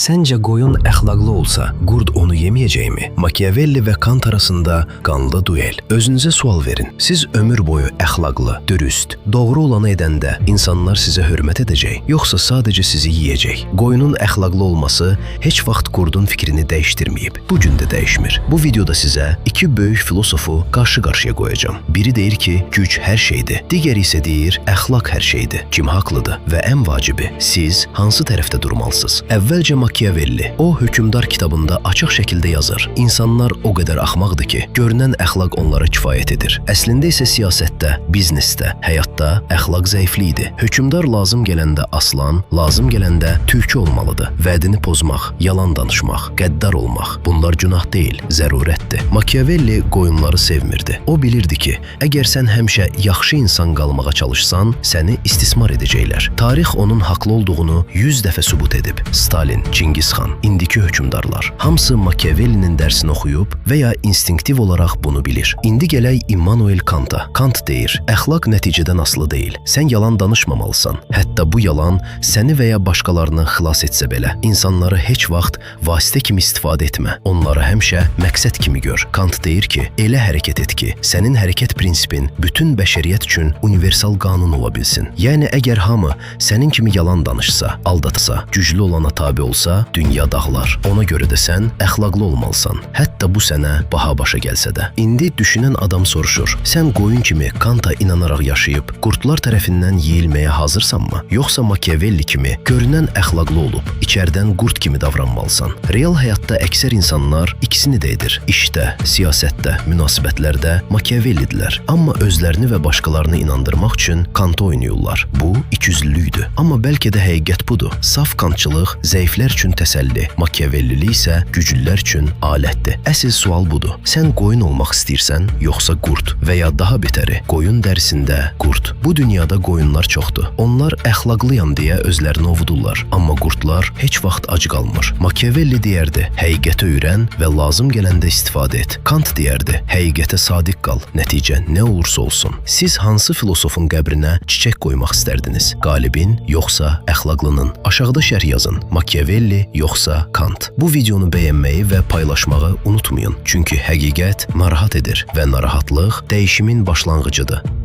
Səncə qoyun əxlaqlı olsa, qurd onu yeməyəcəkmi? Machiavelli və Kant arasında qanlı duel. Özünüzə sual verin. Siz ömür boyu əxlaqlı, dürüst, doğru olanı edəndə insanlar sizə hörmət edəcək, yoxsa sadəcə sizi yeyəcək? Qoyunun əxlaqlı olması heç vaxt qurdun fikrini dəyişdirməyib. Bu gün də dəyişmir. Bu videoda sizə iki böyük filosofu qarşı-qarşıya qoyacağım. Biri deyir ki, güc hər şeydir. Digəri isə deyir, əxlaq hər şeydir. Kim haqlıdır? Və ən vacibi, siz hansı tərəfdə durmalısınız? Əvvəlcə Machiavelli, o hökümdar kitabında açıq şəkildə yazır. İnsanlar o qədər axmaqdır ki, görünən əxlaq onlara kifayət edir. Əslində isə siyasətdə, biznesdə, həyatda əxlaq zəifliyidir. Hökümdar lazım gələndə aslan, lazım gələndə tülkü olmalıdır. Vədini pozmaq, yalan danışmaq, qəddar olmaq, bunlar günah deyil, zərurətdir. Machiavelli qoyunları sevmirdi. O bilirdi ki, əgər sən həmişə yaxşı insan qalmağa çalışsan, səni istismar edəcəklər. Tarix onun haqlı olduğunu 100 dəfə sübut edib. Stalin, Çingiz xan, indiki hökümdarlar. Hamısı Machiavellinin dərsini oxuyub və ya instinktiv olaraq bunu bilir. İndi gələk Immanuel Kanta. Kant deyir, əxlaq nəticədən asılı deyil. Sən yalan danışmamalısan. Hətta bu yalan səni və ya başqalarını xilas etsə belə. İnsanları heç vaxt vasitə kimi istifadə etmə. Onları həmişə məqsəd kimi gör. Kant deyir ki, elə hərəkət et ki, sənin hərəkət prinsipin bütün bəşəriyyət üçün universal qanun ola bilsin. Yəni, əgər hamı sənin kimi yalan danışsa, aldatsa, güclü olana tabi olsa, dünya dağlar. Ona görə də sən əxlaqlı olmalısan. Hətta bu sənə baha başa gəlsə də. İndi düşünən adam soruşur, sən qoyun kimi Kanta inanaraq yaşayıb, qurdlar tərəfindən yeyilməyə hazırsanmı? Yoxsa Machiavelli kimi görünən əxlaqlı olub, içərdən qurd kimi davranmalısan? Real həyatda əksər insanlar ikisini də edir. İşdə, siyasətdə, münasibətlərdə Machiavellidirlər. Amma özlərini və başqalarını inandırmaq üçün Kantı oynayırlar. Bu, ikiyüzlülükdür. Amma bəlkə də həqiqət budur. Saf kantçılıq zəiflər üçün təsəlli, Machiavellilik isə güclülər üçün alətdir. Əsl sual budur. Sən qoyun olmaq istəyirsən, yoxsa qurd? Və ya daha betəri, qoyun dərisində qurd. Bu dünyada qoyunlar çoxdur. Onlar əxlaqlıyam deyə özlərini ovudurlar. Amma qurdlar heç vaxt ac qalmır. Machiavelli deyərdi, həqiqəti öyrən və lazım gələndə istifadə et. Kant deyərdi, həqiqətə sadiq qal, nəticə nə olursa olsun. Siz hansı filosofun qəbrinə çiçək qoymaq istərdiniz? Qalibin, yoxsa əxlaqlının? Aşağıda şərh yazın, Machiavelli, yoxsa Kant. Bu videonu bəyənməyi və paylaşmağı unutmayın. Çünki həqiqət narahat edir və narahatlıq dəyişimin başlanğıcıdır.